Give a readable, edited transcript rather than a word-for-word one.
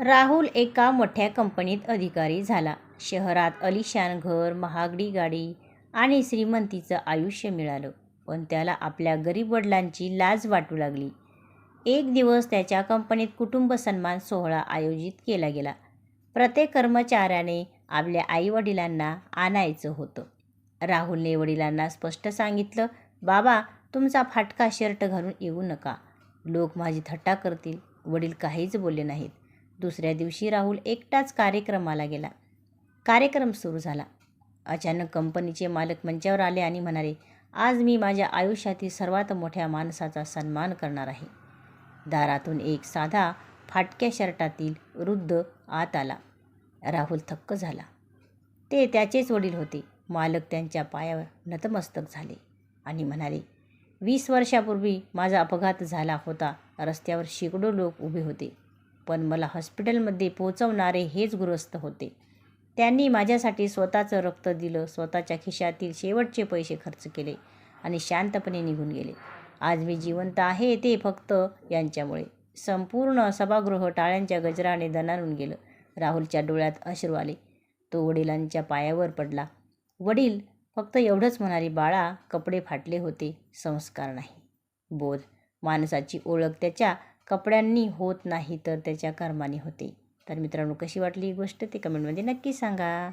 राहुल एका मोठ्या कंपनीत अधिकारी झाला. शहरात आलिशान घर, महागडी गाडी आणि श्रीमंतीचं आयुष्य मिळालं. पण त्याला आपल्या गरीब वडिलांची लाज वाटू लागली. एक दिवस त्याच्या कंपनीत कुटुंब सन्मान सोहळा आयोजित केला गेला. प्रत्येक कर्मचाऱ्याने आपल्या आईवडिलांना आणायचं होतं. राहुलने वडिलांना स्पष्ट सांगितलं, "बाबा, तुमचा फाटका शर्ट घालून येऊ नका. लोक माझी थट्टा करतील." वडील काहीच बोलले नाहीत. दुसऱ्या दिवशी राहुल एकटाच कार्यक्रमाला गेला. कार्यक्रम सुरू झाला. अचानक कंपनीचे मालक मंचावर आले आणि म्हणाले, "आज मी माझ्या आयुष्यातील सर्वात मोठ्या माणसाचा सन्मान करणार आहे." दारातून एक साधा फाटक्या शर्टातील वृद्ध आत आला. राहुल थक्क झाला. ते त्याचेच वडील होते. मालक त्यांच्या पायावर नतमस्तक झाले आणि म्हणाले, "20 वर्षापूर्वी माझा अपघात झाला होता. रस्त्यावर शेकडो लोक उभे होते. पण मला हॉस्पिटलमध्ये पोहोचवणारे हेच गृहस्थ होते. त्यांनी माझ्यासाठी स्वतःचं रक्त दिलं, स्वतःच्या खिशातील शेवटचे पैसे खर्च केले आणि शांतपणे निघून गेले. आज मी जिवंत आहे ते फक्त यांच्यामुळे." संपूर्ण सभागृह टाळ्यांच्या गजराने दणाणून गेलं. राहुलच्या डोळ्यात अश्रू आले. तो वडिलांच्या पायावर पडला. वडील फक्त एवढंच म्हणाले, "बाळा, कपडे फाटले होते, संस्कार नाही." बोध: माणसाची ओळख त्याच्या कपड्यांनी होत नाही तर त्याच्या कर्माने होते. तर मित्रांनो, कशी वाटली ही गोष्ट ते कमेंटमध्ये नक्की सांगा.